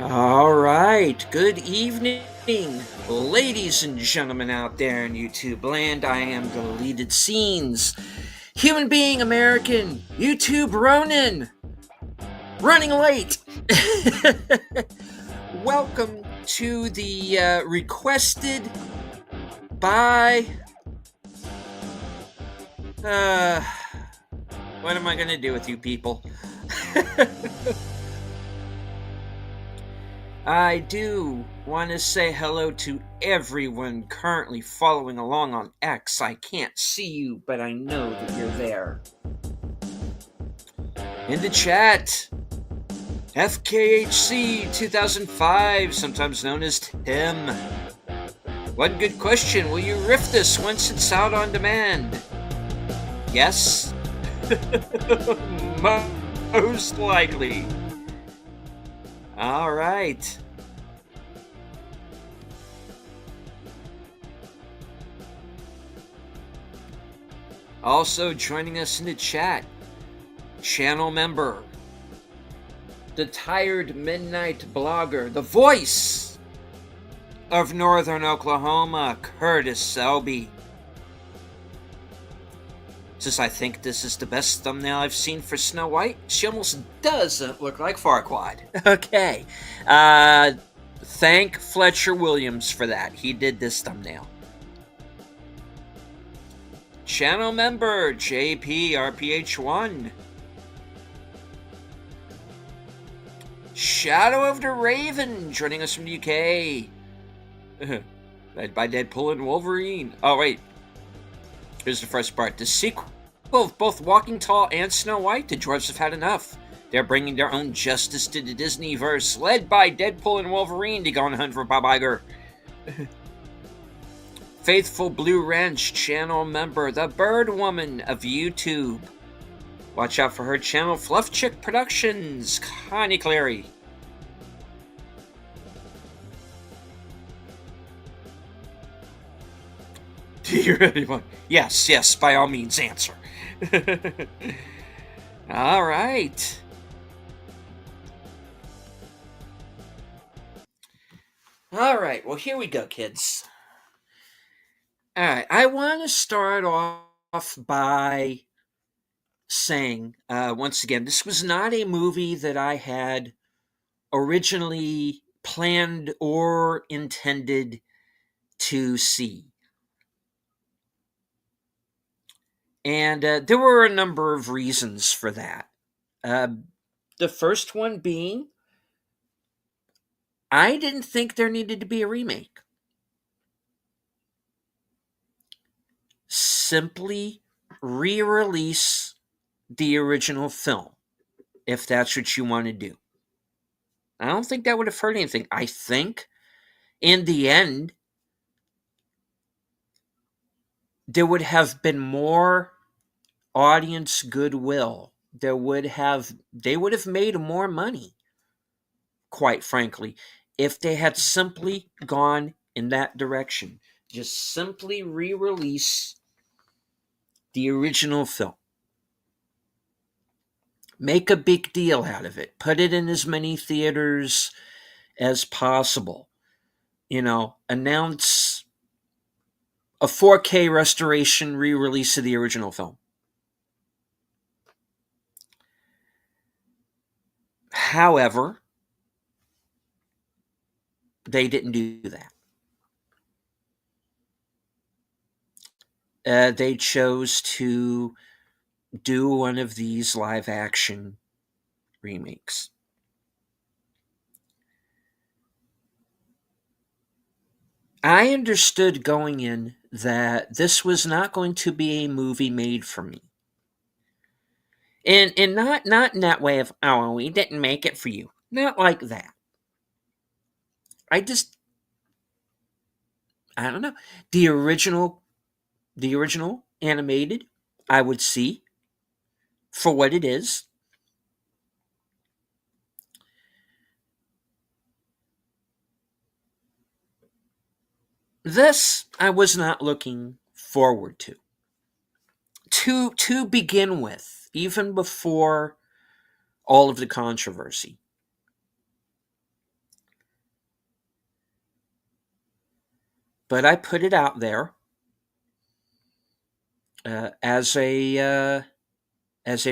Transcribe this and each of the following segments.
All right. Good evening, ladies and gentlemen out there in YouTube land. I am Deleted Scenes, human being American, YouTube Ronin, running late. Welcome to the requested by. Uh, what am I going to do with you people? I do want to say hello to everyone currently following along on X. I can't see you, but I know that you're there. In the chat, FKHC 2005, sometimes known as Tim. One good question: will you riff this once it's out on demand? Yes? Most likely. All right. Also joining us in the chat, channel member, the tired midnight blogger, the voice of Northern Oklahoma, Curtis Selby. Says, I think this is the best thumbnail I've seen for Snow White. She almost doesn't look like Farquaad. Okay. Thank Fletcher Williams for that. He did this thumbnail. Channel member, JPRPH1. Shadow of the Raven, joining us from the UK. Led by Deadpool and Wolverine. Oh, wait. Here's the first part. The sequel of both Walking Tall and Snow White, the dwarves have had enough. They're bringing their own justice to the Disneyverse, led by Deadpool and Wolverine to go on a hunt for Bob Iger. Faithful Blue Wrench channel member, the Bird Woman of YouTube. Watch out for her channel, Fluff Chick Productions, Connie Clary. Do you really want? Yes, by all means, answer. All right. All right, well, here we go, kids. All right, I want to start off by saying, once again, this was not a movie that I had originally planned or intended to see. And there were a number of reasons for that. The first one being, I didn't think there needed to be a remake. Simply re-release the original film, if that's what you want to do. I don't think that would have hurt anything. I think, in the end, there would have been more audience goodwill. They would have made more money, quite frankly, if they had simply gone in that direction. Just simply re-release the original film. Make a big deal out of it. Put it in as many theaters as possible. Announce a 4K restoration re-release of the original film. However, they didn't do that. They chose to do one of these live action remakes. I understood going in that this was not going to be a movie made for me. And not in that way of, oh, we didn't make it for you. Not like that. I don't know. The original animated, I would see for what it is. This I was not looking forward to. To begin with, even before all of the controversy. but I put it out there as a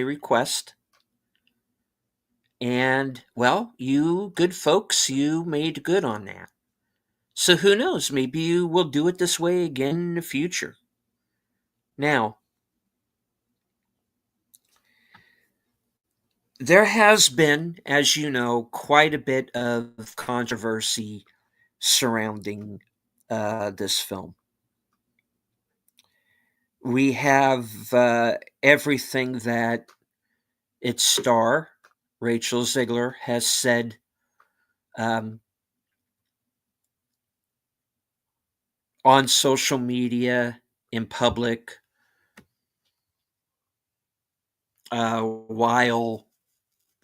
request. And, well, you good folks, you made good on that. So who knows? Maybe you will do it this way again in the future. Now, there has been, as you know, quite a bit of controversy surrounding this film. We have everything that its star, Rachel Zegler, has said um, on social media, in public, while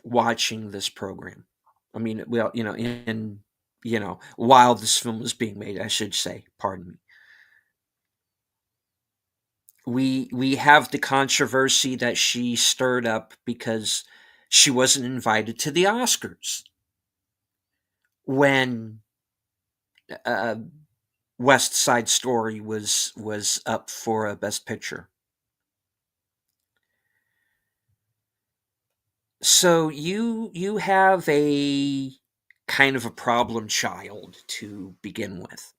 watching this program. I mean, well, while this film was being made, I should say, pardon me. We have the controversy that she stirred up because she wasn't invited to the Oscars when uh, West Side Story was up for a Best Picture. So you have a kind of a problem child to begin with.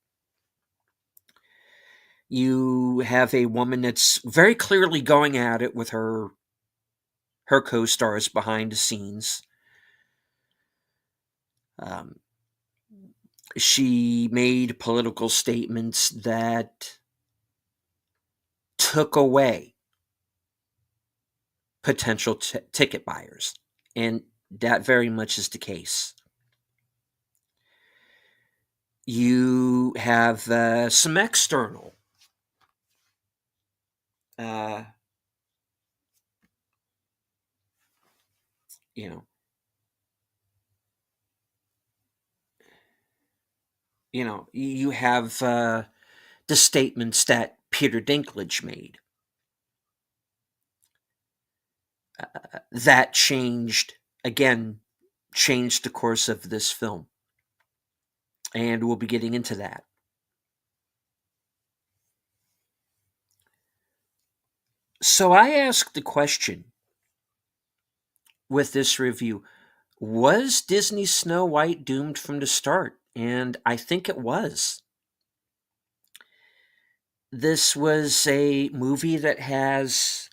You have a woman that's very clearly going at it with her co-stars behind the scenes. Um, she made political statements that took away potential ticket buyers, and that very much is the case. You have some external uh, you know you have the statements that Peter Dinklage made that changed the course of this film, and we'll be getting into that. So I asked the question with this review: was Disney's Snow White doomed from the start? And I think it was. This was a movie that has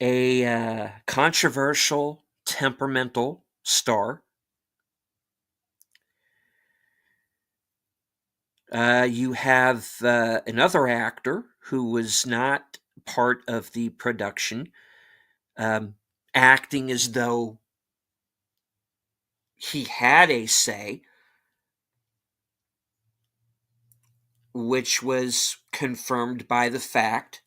a controversial, temperamental star. You have another actor who was not part of the production, acting as though he had a say, which was confirmed by the fact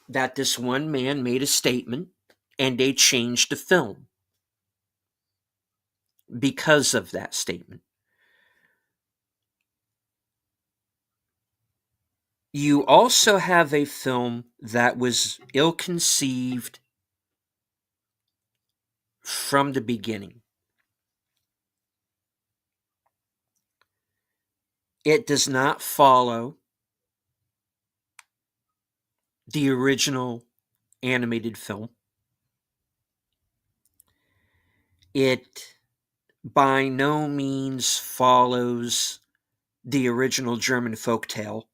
that this one man made a statement and they changed the film because of that statement. You also have a film that was ill conceived from the beginning. It does not follow the original animated film. It by no means follows the original German folktale.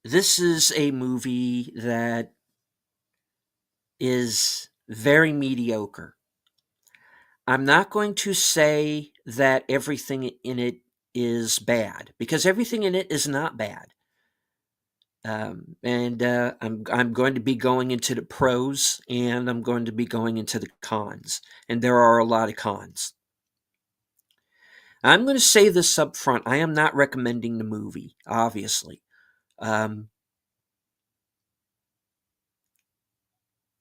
This is a movie that is very mediocre. I'm not going to say that everything in it is bad, because everything in it is not bad. And I'm going to be going into the pros, and I'm going to be going into the cons, and there are a lot of cons. I'm going to say this up front: I am not recommending the movie, obviously.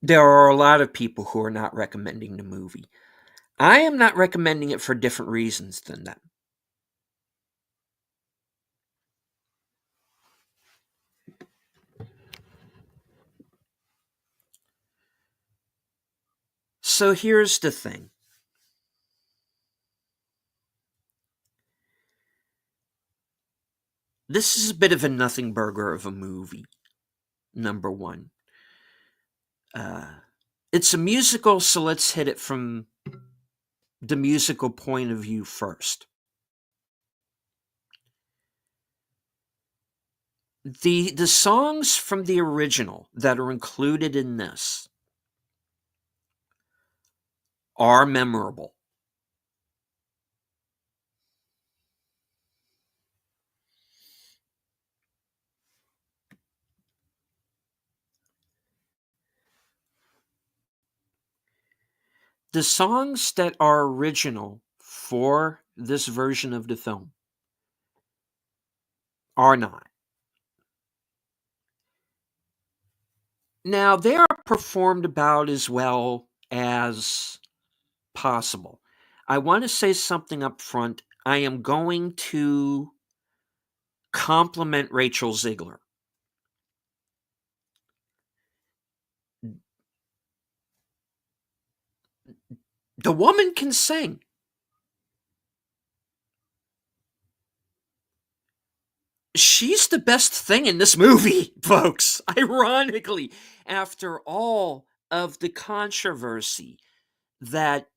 There are a lot of people who are not recommending the movie. I am not recommending it for different reasons than them. So here's the thing. This is a bit of a nothing burger of a movie, number one. It's a musical, so let's hit it from the musical point of view first. The songs from the original that are included in this are memorable. The songs that are original for this version of the film are not. Now, they are performed about as well as possible. I want to say something up front. I am going to compliment Rachel Ziegler. The woman can sing. She's the best thing in this movie, folks. Ironically, after all of the controversy that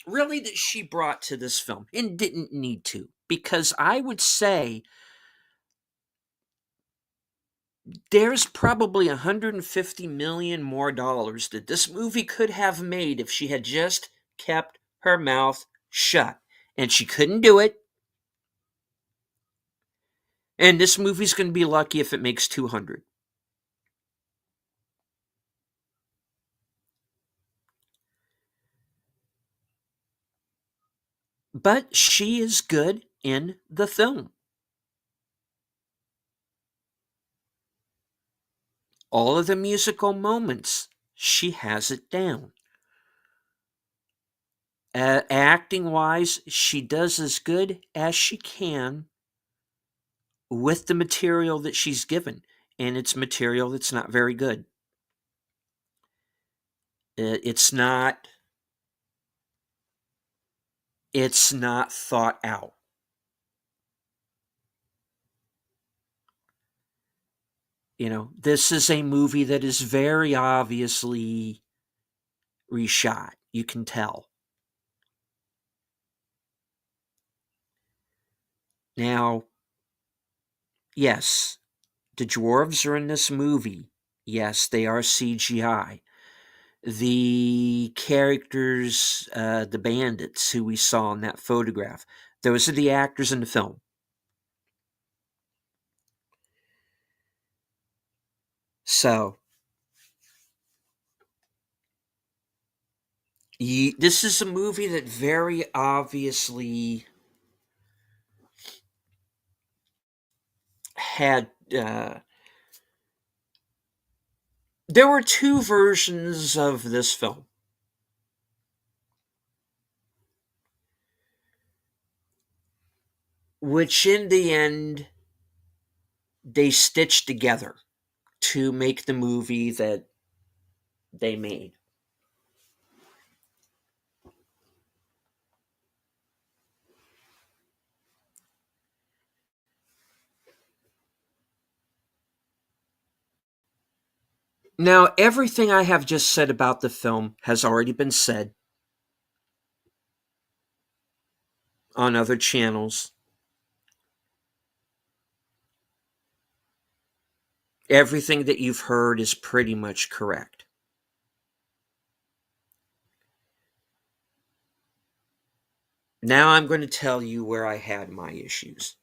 really that she brought to this film and didn't need to, because I would say there's probably 150 million more dollars that this movie could have made if she had just kept her mouth shut. And she couldn't do it. And this movie's going to be lucky if it makes 200. But she is good in the film. All of the musical moments, she has it down. Acting wise, she does as good as she can with the material that she's given, and it's material that's not very good. It's not thought out. You know, this is a movie that is very obviously reshot. You can tell. Now, yes, the dwarves are in this movie. Yes, they are CGI. The characters, the bandits who we saw in that photograph, those are the actors in the film. So, this is a movie that very obviously had. There were two versions of this film. Which in the end, they stitched together to make the movie that they made. Now, everything I have just said about the film has already been said on other channels. Everything that you've heard is pretty much correct. Now I'm going to tell you where I had my issues.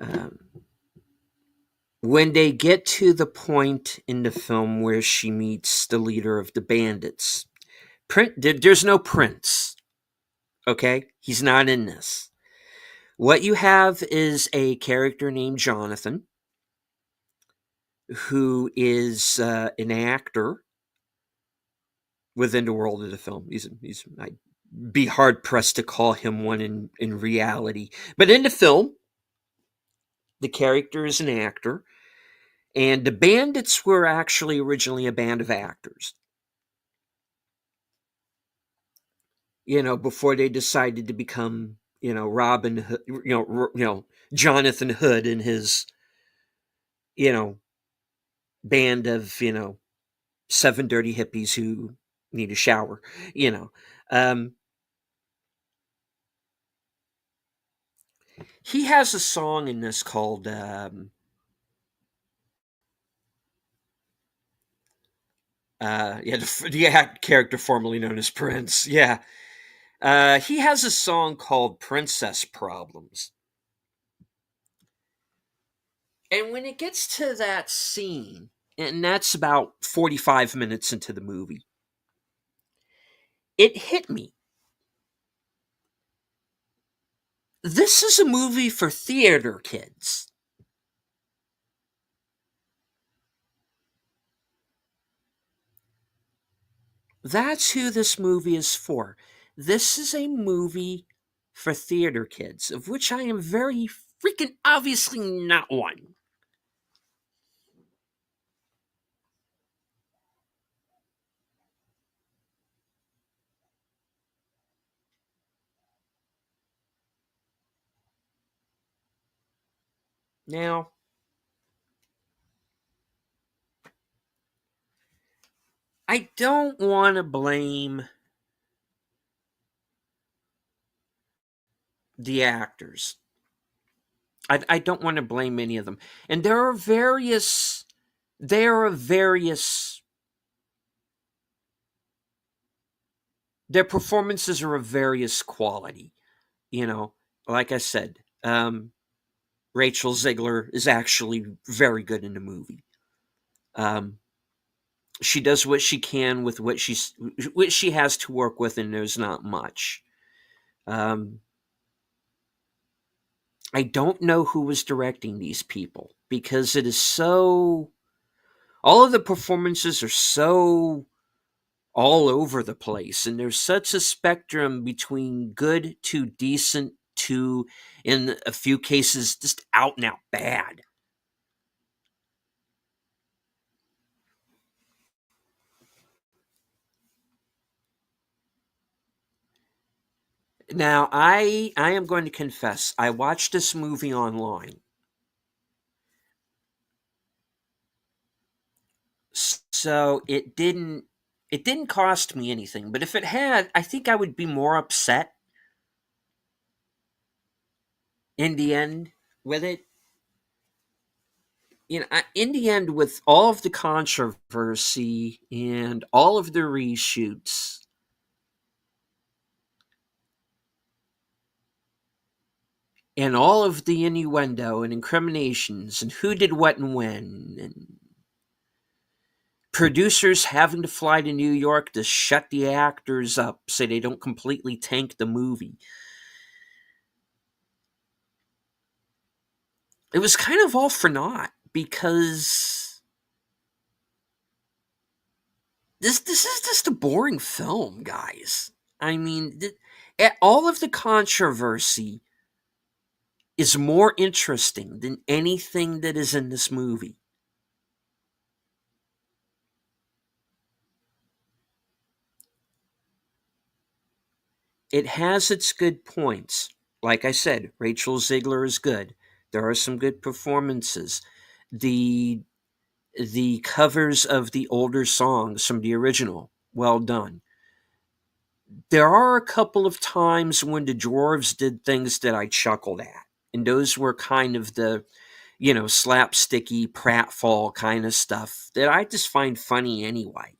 Um, when they get to the point in the film where she meets the leader of the bandits, there's no Prince. Okay? He's not in this. What you have is a character named Jonathan, who is an actor within the world of the film. I'd be hard pressed to call him one in reality. But in the film, The character is an actor, and the bandits were actually originally a band of actors. Before they decided to become, Robin Hood, Jonathan Hood and his, you know, band of, seven dirty hippies who need a shower, you know. Um, he has a song in this called, yeah, the character formerly known as Prince. Yeah. He has a song called Princess Problems. And when it gets to that scene, and that's about 45 minutes into the movie, it hit me. This is a movie for theater kids. That's who this movie is for. This is a movie for theater kids, of which I am very freaking obviously not one. Now, I don't want to blame the actors. I don't want to blame any of them. And there are various, their performances are of various quality. You know, like I said, Rachel Ziegler is actually very good in the movie. Um, she does what she can with what she has to work with, and there's not much. Um, I don't know who was directing these people because it is so. All of the performances are so all over the place, and there's such a spectrum between good to decent to, in a few cases, just out and out bad. Now, I am going to confess, I watched this movie online. So it didn't cost me anything, but if it had, I think I would be more upset in the end with it. In the end, with all of the controversy and all of the reshoots and all of the innuendo and incriminations and who did what and when, and producers having to fly to New York to shut the actors up so they don't completely tank the movie. It was kind of all for naught because this is just a boring film, guys. I mean, all of the controversy is more interesting than anything that is in this movie. It has its good points. Like I said, Rachel Ziegler is good. There are some good performances. The the covers of the older songs from the original, well done. There are a couple of times when the dwarves did things that I chuckled at, and those were kind of the, slapsticky pratfall kind of stuff that I just find funny anyway.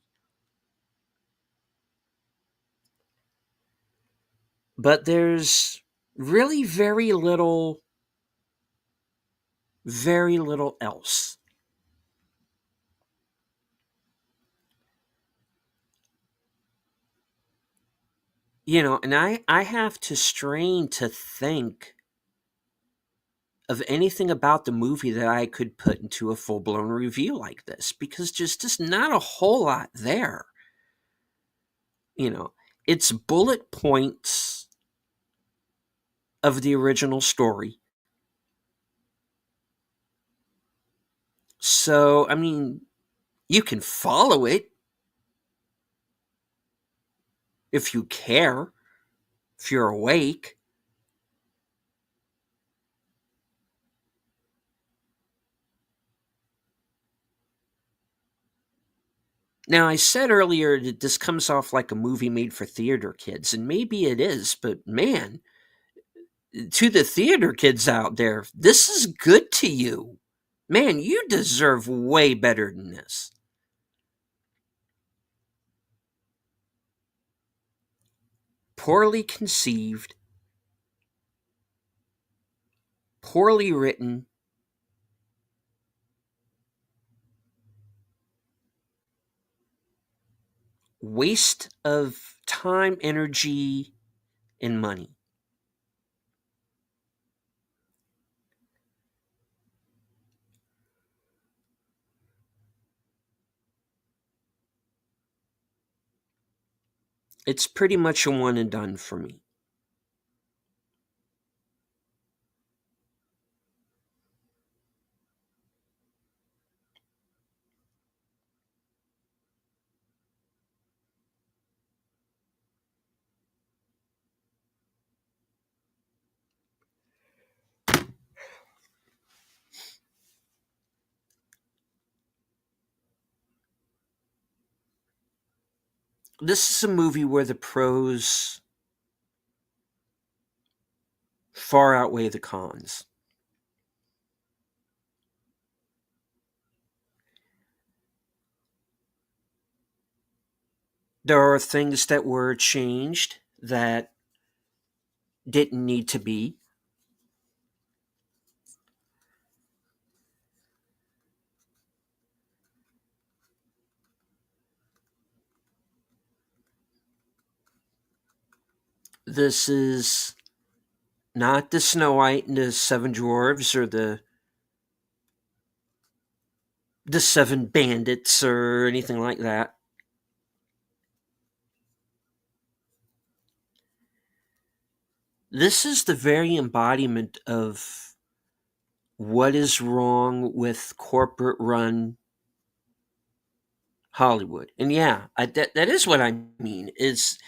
But there's really very little else. And I have to strain to think of anything about the movie that I could put into a full blown review like this because there's just not a whole lot there. You know, it's bullet points of the original story. So, I mean, you can follow it if you care, if you're awake. Now, I said earlier that this comes off like a movie made for theater kids, and maybe it is, but man, to the theater kids out there, this is good to you. Man, you deserve way better than this. Poorly conceived, poorly written, waste of time, energy, and money. It's pretty much a one and done for me. This is a movie where the pros far outweigh the cons. There are things that were changed that didn't need to be. This is not the Snow White and the Seven Dwarves or the Seven Bandits or anything like that. This is the very embodiment of what is wrong with corporate run Hollywood. And yeah, that is what I mean. Is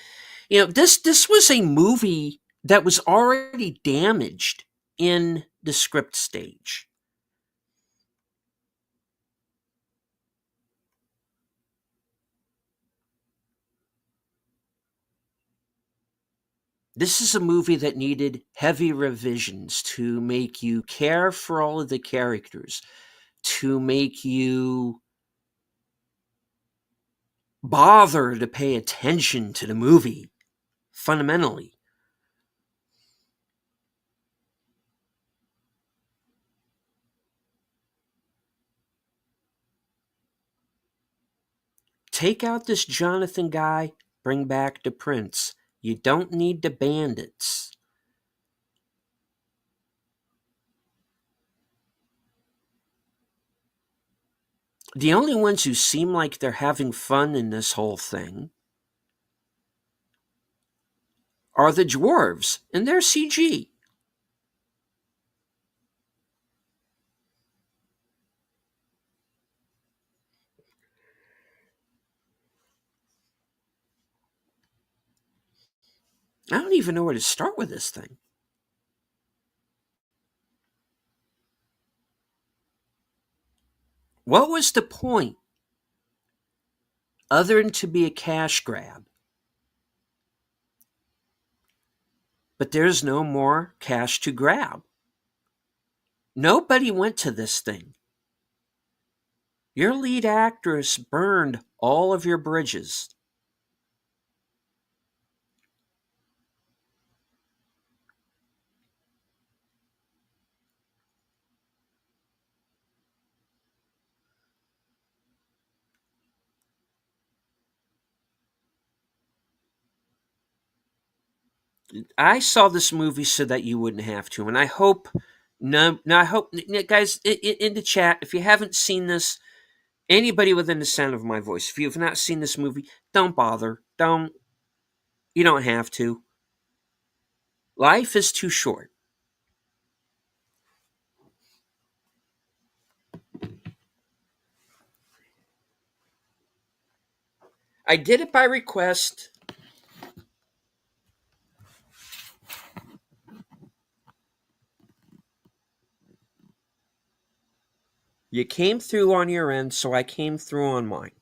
this was a movie that was already damaged in the script stage. This is a movie that needed heavy revisions to make you care for all of the characters, to make you bother to pay attention to the movie fundamentally. Take out this Jonathan guy, bring back the Prince. You don't need the bandits. The only ones who seem like they're having fun in this whole thing are the dwarves, and they're CG. I don't even know where to start with this thing. What was the point other than to be a cash grab? But there's no more cash to grab. Nobody went to this thing. Your lead actress burned all of your bridges. I saw this movie so that you wouldn't have to, and I hope no, I hope guys in the chat, if you haven't seen this, anybody within the sound of my voice, if you have not seen this movie, don't bother. Don't You don't have to. Life is too short. I did it by request. You came through on your end, so I came through on mine.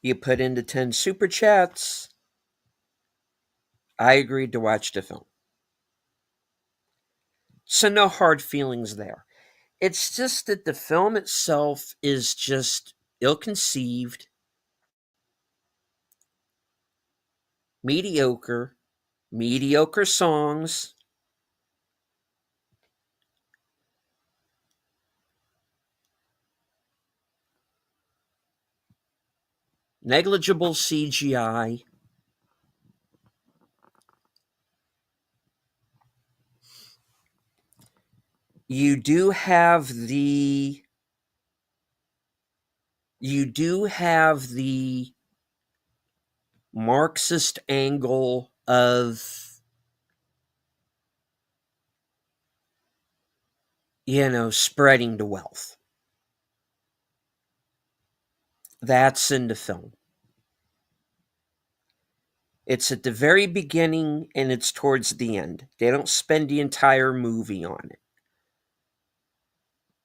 You put into 10 super chats. I agreed to watch the film. So no hard feelings there. It's just that the film itself is just ill conceived, mediocre, mediocre songs, negligible CGI. You do have the you do have the Marxist angle of, spreading the wealth. That's in the film. It's at the very beginning and it's towards the end. They don't spend the entire movie on it.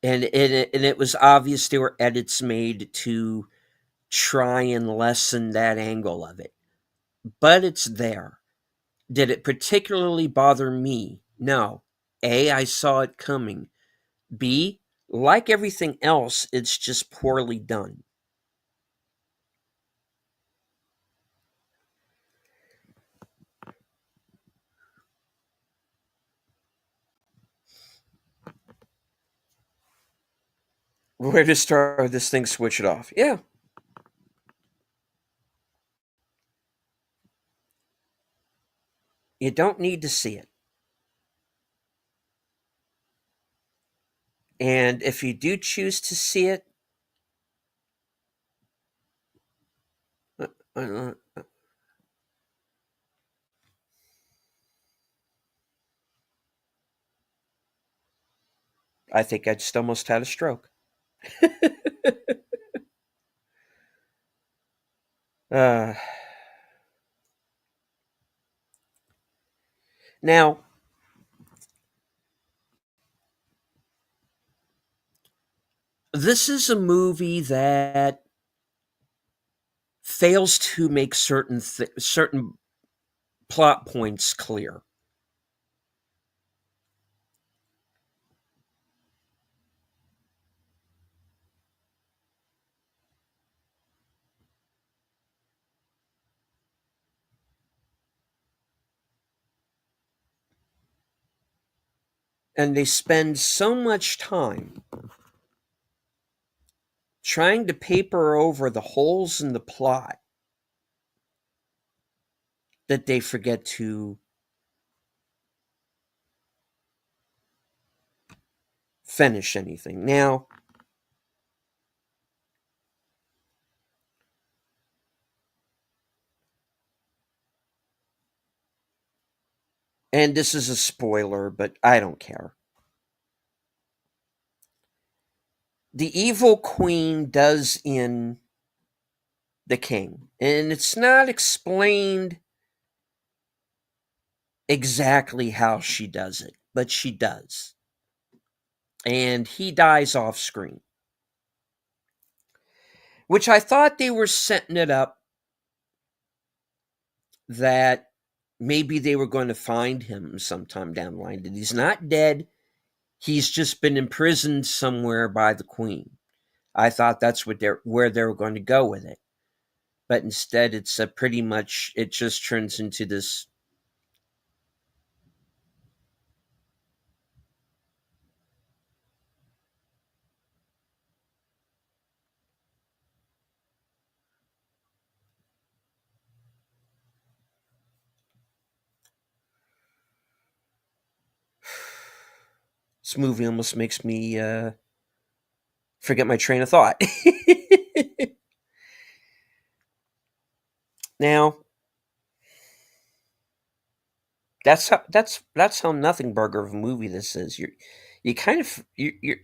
And it was obvious there were edits made to try and lessen that angle of it. But it's there. Did it particularly bother me? No. A, I saw it coming. B, like everything else, it's just poorly done. Where to start this thing, switch it off. Yeah. You don't need to see it. And if you do choose to see it, uh, uh, I think I just almost had a stroke. uh, Now, this is a movie that fails to make certain plot points clear. And they spend so much time trying to paper over the holes in the plot that they forget to finish anything. Now, and this is a spoiler, but I don't care. The evil queen does in the king, and it's not explained exactly how she does it, but she does. And he dies off screen, which I thought they were setting it up that maybe they were going to find him sometime down the line, that he's not dead. He's just been imprisoned somewhere by the queen. I thought that's where they were going to go with it. But instead, it's pretty much, it just turns into this. This movie almost makes me forget my train of thought. Now, that's how nothing burger of a movie this is. You kind of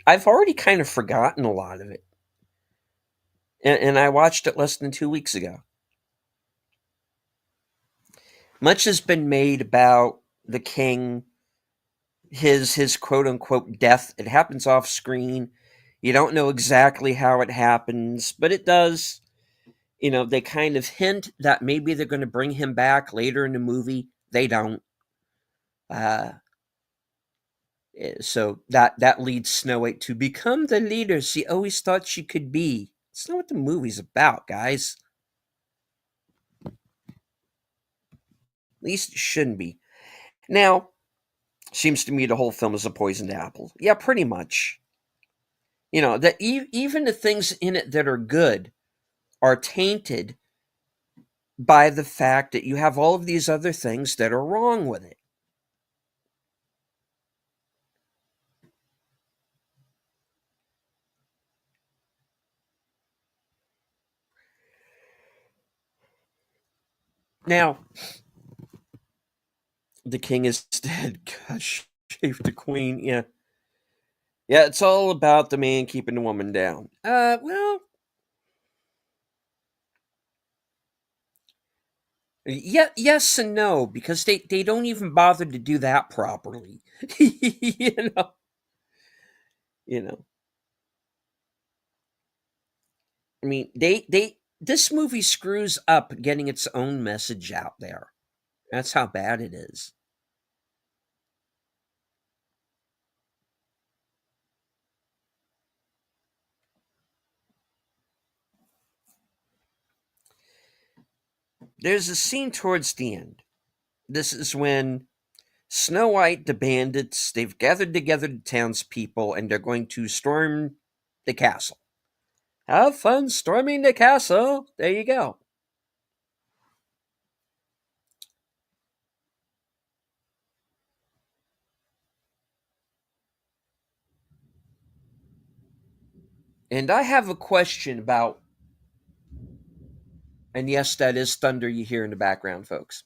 I've already kind of forgotten a lot of it and I watched it less than 2 weeks ago. Much has been made about the king, his quote unquote death. It happens off screen. You don't know exactly how it happens, but it does. They kind of hint that maybe they're going to bring him back later in the movie. They don't. Uh, so that leads Snow White to become the leader she always thought she could be. It's not what the movie's about, guys. At least it shouldn't be. Now, seems to me the whole film is a poisoned apple. Yeah, pretty much. That even the things in it that are good are tainted by the fact that you have all of these other things that are wrong with it. Now, the king is dead. Gosh, shave the queen. Yeah. Yeah, it's all about the man keeping the woman down. Well, yeah, yes and no, because they don't even bother to do that properly. you know, you know. I mean, they this movie screws up getting its own message out there. That's how bad it is. There's a scene towards the end. This is when Snow White, the bandits, they've gathered together the townspeople and they're going to storm the castle. Have fun storming the castle. There you go. And I have a question about, and yes, that is thunder you hear in the background, folks.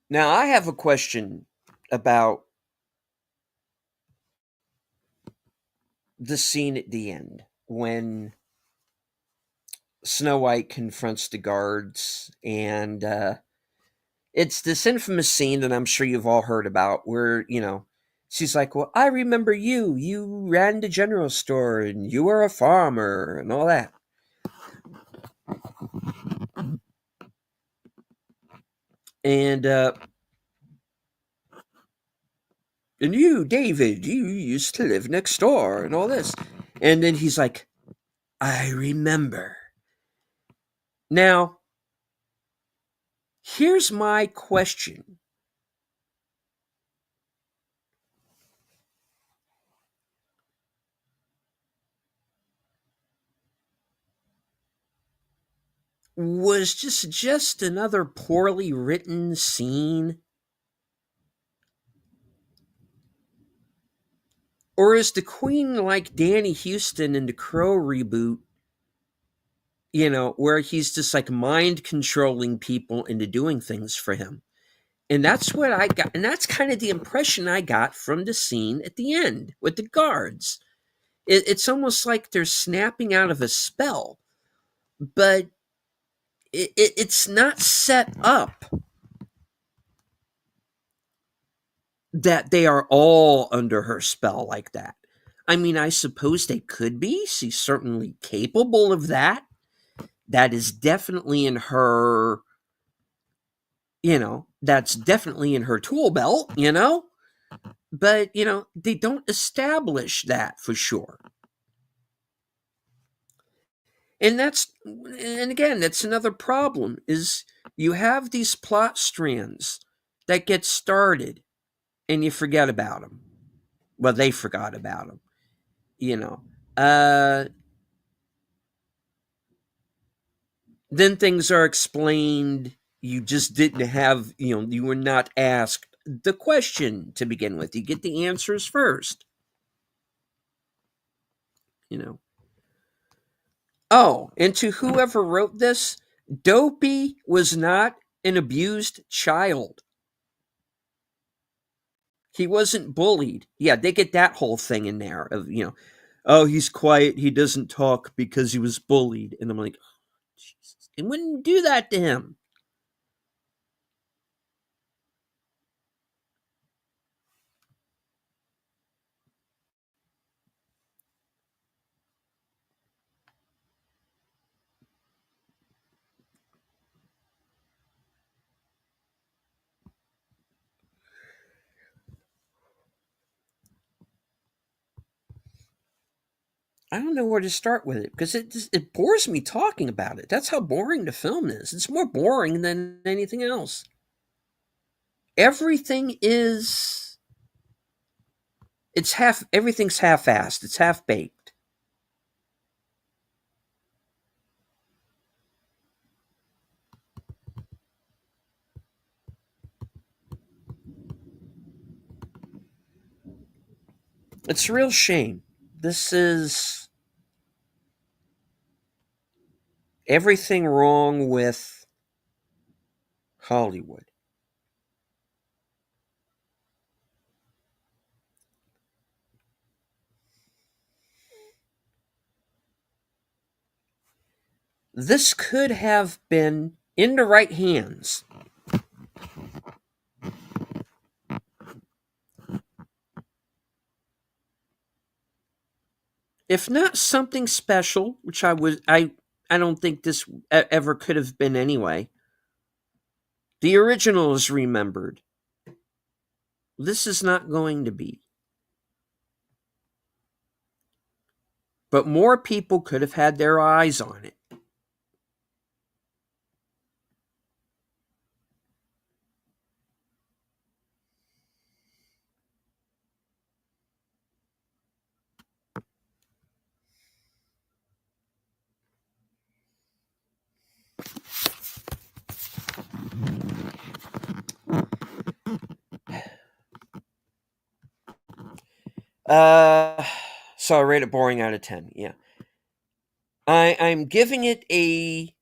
Now, I have a question about the scene at the end when Snow White confronts the guards, and it's this infamous scene that I'm sure you've all heard about where, she's like, well, I remember you. You ran the general store and you were a farmer and all that. And you, David, you used to live next door and all this. And then he's like, I remember. Now, here's my question. Was this just another poorly written scene? Or is the Queen like Danny Houston in the Crow reboot, where he's just like mind controlling people into doing things for him? And that's what I got. And that's kind of the impression I got from the scene at the end with the guards. It's almost like they're snapping out of a spell, but it's not set up that they are all under her spell like that. I mean, I suppose they could be. She's certainly capable of that. That is definitely in her, that's definitely in her tool belt, But, they don't establish that for sure. And again, that's another problem is you have these plot strands that get started and you forget about them. Well, they forgot about them, you know. Uh, then things are explained. You just didn't have, you were not asked the question to begin with. You get the answers first, you know. Oh, and to whoever wrote this, Dopey was not an abused child. He wasn't bullied. Yeah, they get that whole thing in there of, Oh, he's quiet. He doesn't talk because he was bullied. And I'm like, oh, Jesus. It wouldn't do that to him. I don't know where to start with it because it bores me talking about it. That's how boring the film is. It's more boring than anything else. Everything is everything's half-assed. It's half-baked. It's a real shame. This is everything wrong with Hollywood. This could have been in the right hands. If not something special, which I don't think this ever could have been anyway. The original is remembered. This is not going to be. But more people could have had their eyes on it. Uh, so I rate it boring out of 10. Yeah. I'm giving it a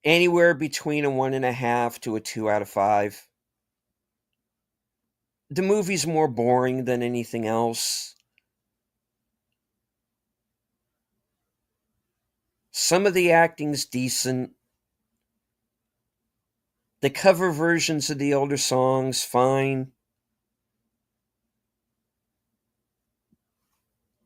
anywhere between a 1.5 to a 2 out of 5. The movie's more boring than anything else. Some of the acting's decent. The cover versions of the older songs, fine.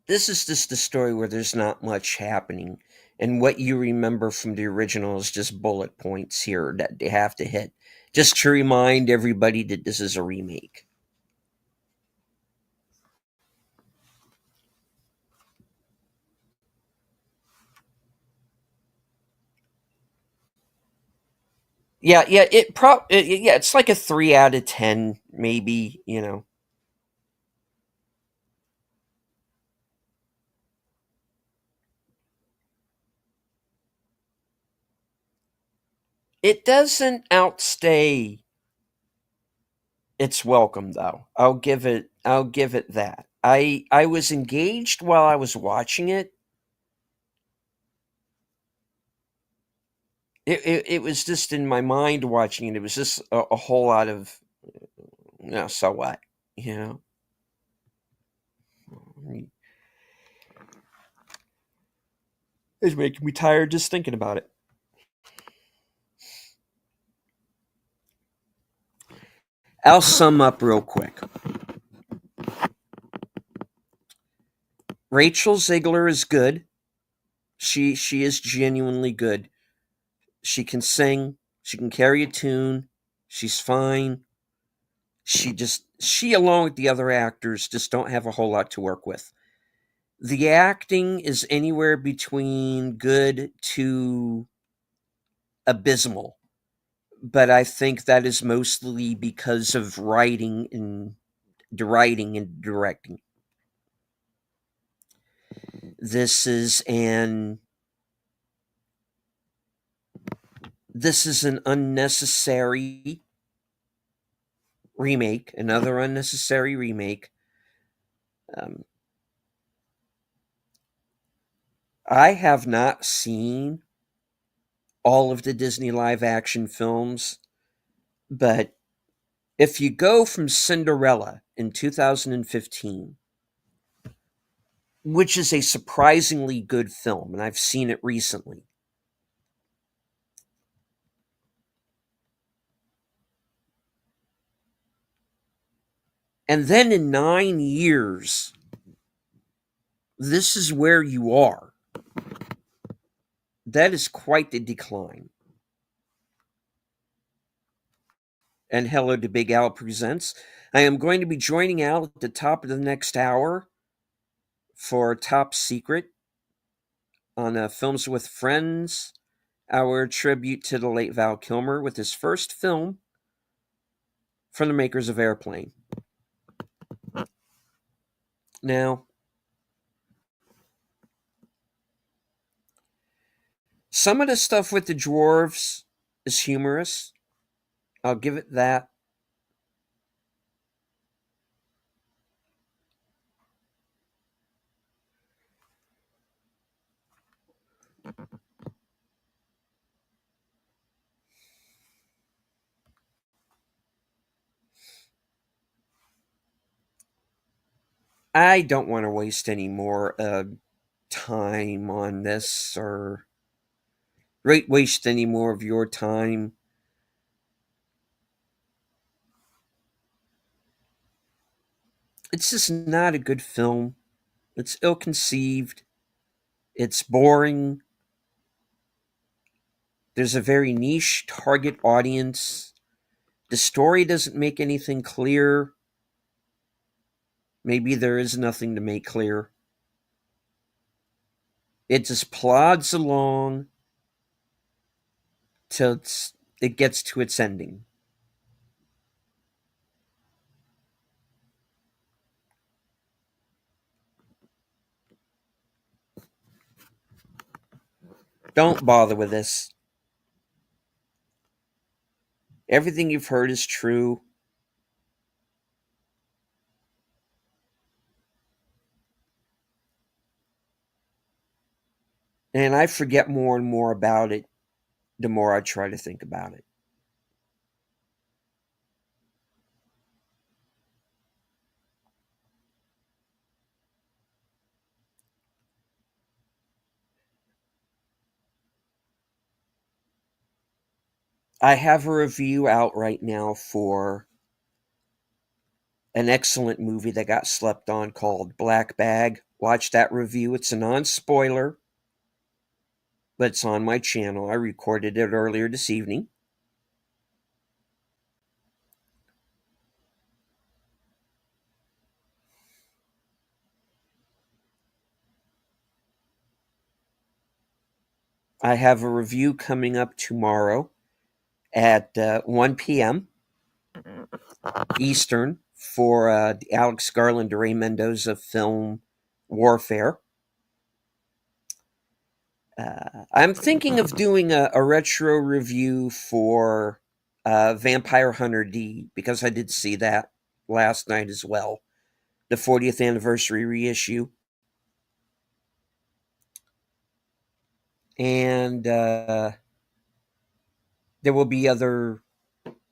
This is just a story where there's not much happening. And what you remember from the original is just bullet points here that they have to hit. Just to remind everybody that this is a remake. Yeah, it's like a 3 out of 10, maybe. It doesn't outstay its welcome though. I'll give it that. I was engaged while I was watching it. It was just in my mind watching it. It was just a whole lot of, so what? You know? It's making me tired just thinking about it. I'll sum up real quick. Rachel Ziegler is good. She is genuinely good. She can sing. She can carry a tune. She's fine. She along with the other actors just don't have a whole lot to work with. The acting is anywhere between good to abysmal, but I think that is mostly because of writing and directing. This is an this is an unnecessary remake, another unnecessary remake. Um, I have not seen all of the Disney live action films, but If you go from Cinderella in 2015, which is a surprisingly good film, and I've seen it recently, and then in 9 years, this is where you are. That is quite the decline. And hello to Big Al Presents. I am going to be joining Al at the top of the next hour for Top Secret on Films with Friends, our tribute to the late Val Kilmer with his first film from the makers of Airplane. Now, some of the stuff with the dwarves is humorous. I'll give it that. I don't want to waste any more time on this or waste any more of your time. It's just not a good film. It's ill conceived. It's boring. There's a very niche target audience. The story doesn't make anything clear. Maybe there is nothing to make clear. It just plods along till it gets to its ending. Don't bother with this. Everything you've heard is true. And I forget more and more about it the more I try to think about it. I have a review out right now for an excellent movie that got slept on called Black Bag. Watch that review. It's a non spoiler, but it's on my channel. I recorded it earlier this evening. I have a review coming up tomorrow at 1 p.m. Eastern for the Alex Garland, Ray Mendoza film Warfare. I'm thinking of doing a retro review for Vampire Hunter D because I did see that last night as well. The 40th anniversary reissue. And there will be other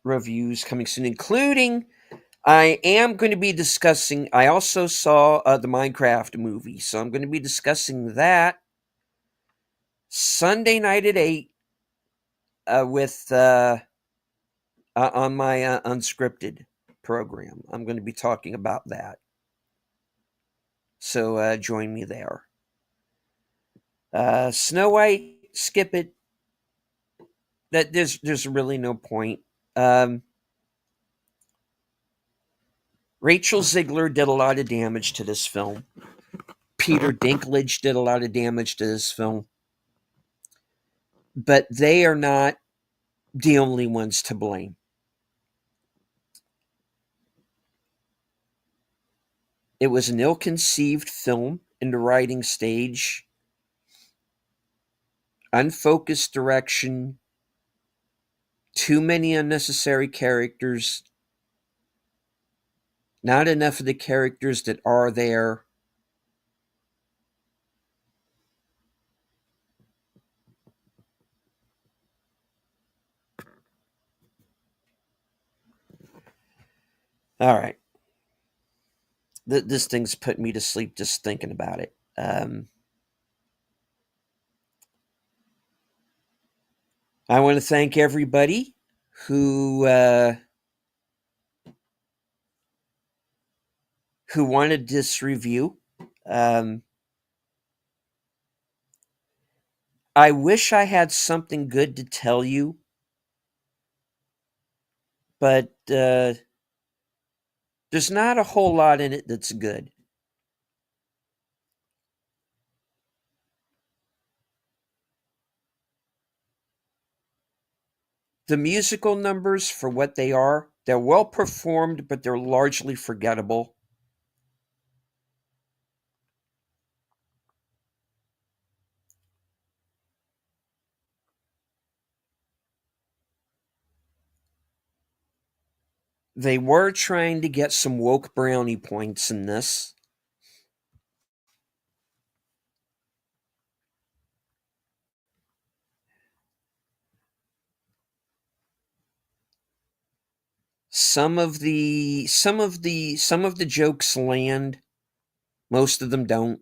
reviews coming soon, including I am going to be discussing. I also saw the Minecraft movie, so I'm going to be discussing that Sunday night at 8 with on my unscripted program. I'm going to be talking about that, so join me there. Snow White, skip it. That there's really no point. Rachel Ziegler did a lot of damage to this film. Peter Dinklage did a lot of damage to this film. But they are not the only ones to blame. It was an ill-conceived film in the writing stage, unfocused direction, too many unnecessary characters, not enough of the characters that are there. All right. This thing's put me to sleep just thinking about it. I want to thank everybody who who wanted this review. Um, I wish I had something good to tell you, but there's not a whole lot in it that's good. The musical numbers, for what they are, they're well performed, but they're largely forgettable. They were trying to get some woke brownie points in this. Some of the jokes land, most of them don't.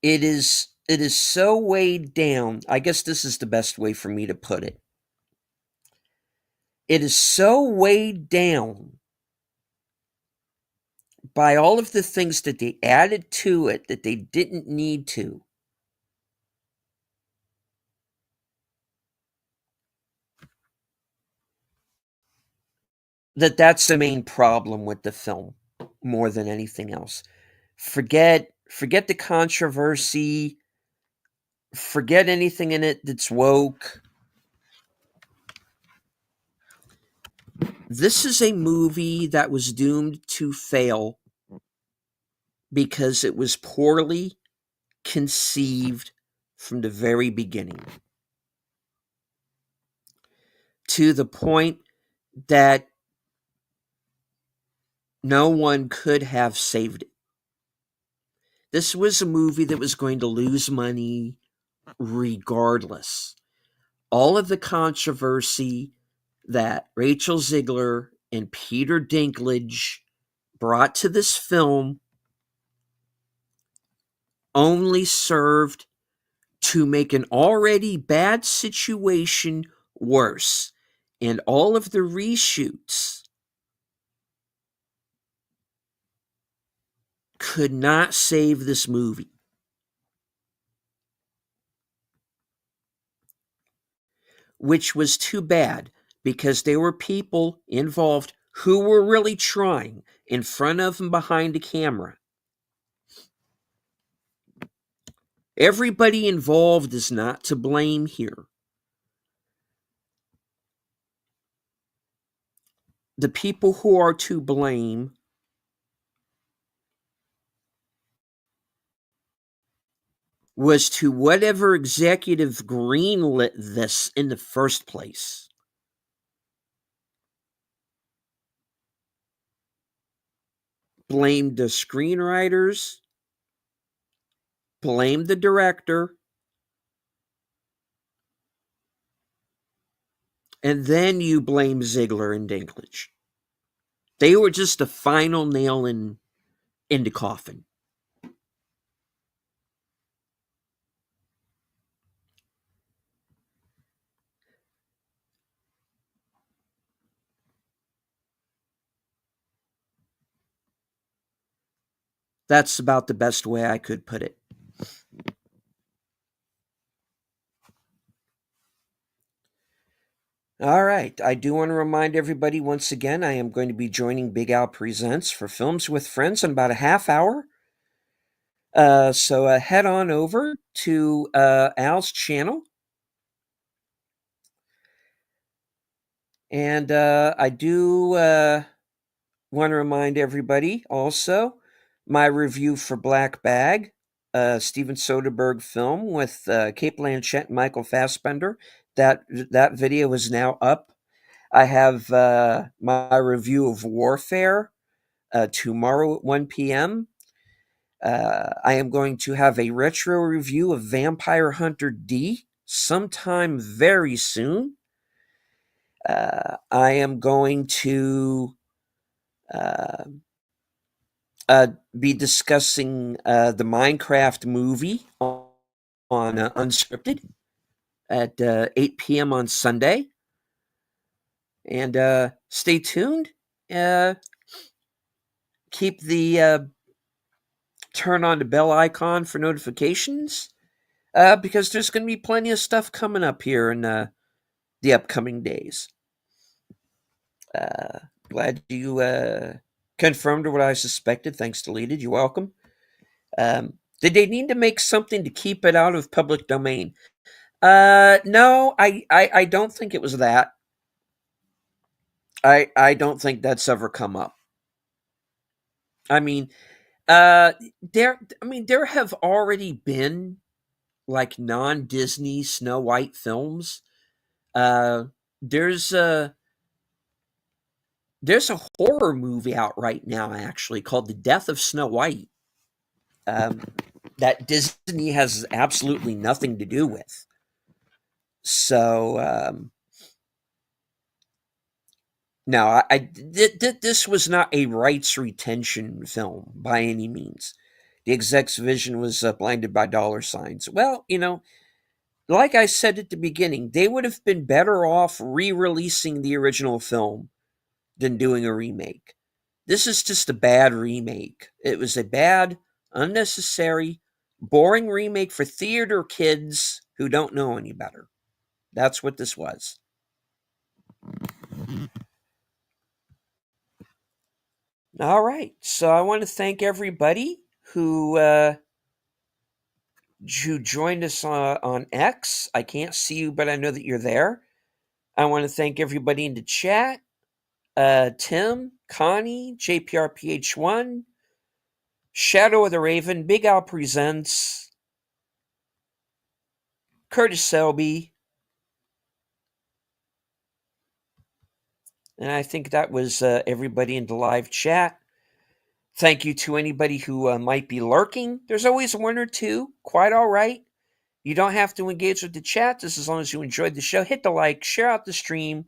It is so weighed down. I guess this is the best way for me to put it. It is so weighed down by all of the things that they added to it that they didn't need to. That's the main problem with the film more than anything else. Forget the controversy, forget anything in it that's woke. This is a movie that was doomed to fail because it was poorly conceived from the very beginning, to the point that no one could have saved it. This was a movie that was going to lose money regardless. All of the controversy that Rachel Ziegler and Peter Dinklage brought to this film only served to make an already bad situation worse. And all of the reshoots could not save this movie. Which was too bad, because there were people involved who were really trying, in front of and behind the camera. Everybody involved is not to blame here. The people who are to blame was to whatever executive greenlit this in the first place. Blamed the screenwriters, blamed the director, and then you blame Ziegler and Dinklage. They were just the final nail in the coffin. That's about the best way I could put it. All right. I do want to remind everybody once again, I am going to be joining Big Al Presents for Films with Friends in about a half hour. So head on over to Al's channel. And I do want to remind everybody also my review for Black Bag, Steven Soderbergh film with Cate Blanchett and Michael Fassbender. That video is now up. I have my review of Warfare tomorrow at 1 p.m. I am going to have a retro review of Vampire Hunter D sometime very soon. I am going to uh, be discussing the Minecraft movie on Unscripted at 8 p.m. on Sunday. And stay tuned. Uh, keep the turn on the bell icon for notifications because there's going to be plenty of stuff coming up here in the upcoming days. Glad you confirmed what I suspected. Thanks, deleted. You're welcome. Did they need to make something to keep it out of public domain? No, I don't think it was that. I don't think that's ever come up. I mean, there have already been like non-Disney Snow White films. Uh, there's a there's a horror movie out right now actually called The Death of Snow White. Um, that Disney has absolutely nothing to do with. So no, this was not a rights retention film by any means. The exec's vision was blinded by dollar signs. Well, like I said at the beginning, they would have been better off re-releasing the original film than doing a remake. This is just a bad remake. It was a bad, unnecessary, boring remake for theater kids who don't know any better. That's what this was. All right. So I want to thank everybody who joined us on X. I can't see you, but I know that you're there. I want to thank everybody in the chat. Tim, Connie, JPRPH1, Shadow of the Raven, Big Al Presents, Curtis Selby, and I think that was everybody in the live chat. Thank you to anybody who might be lurking. There's always one or two. Quite all right. You don't have to engage with the chat just as long as you enjoyed the show. Hit the like, share out the stream,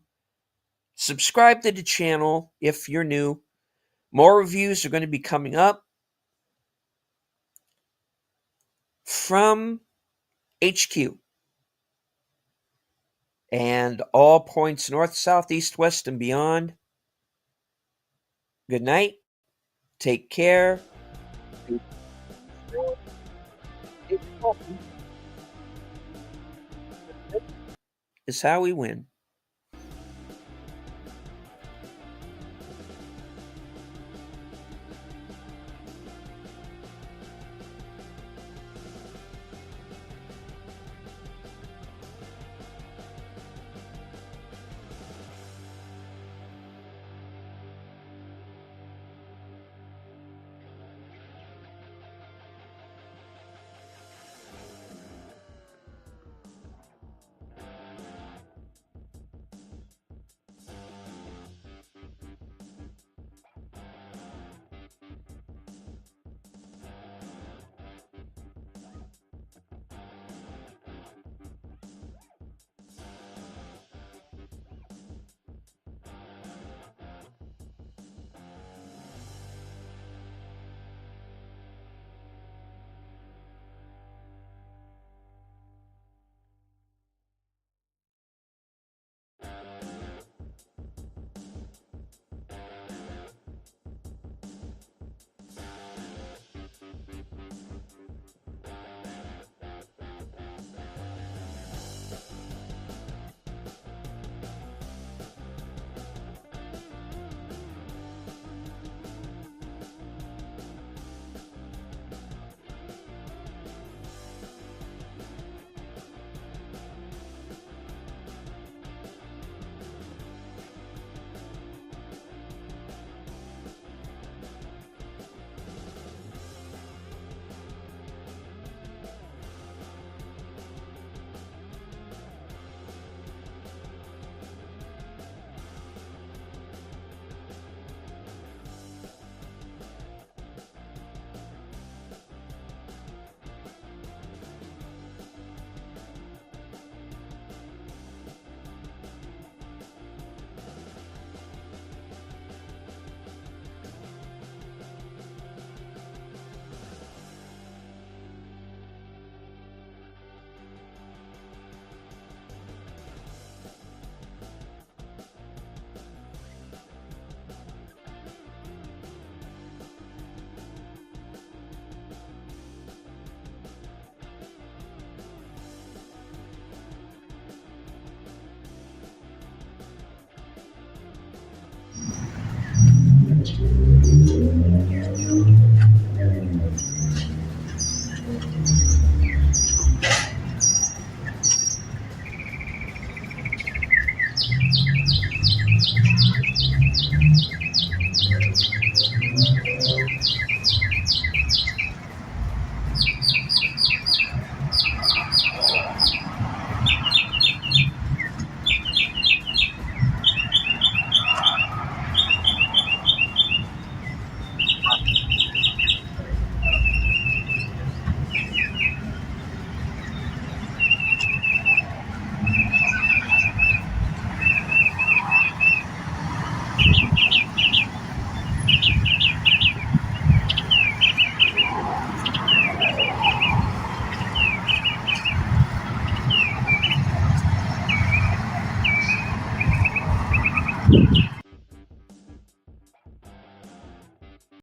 subscribe to the channel if you're new. More reviews are going to be coming up from HQ. And all points north, south, east, west, and beyond. Good night. Take care. Is how we win.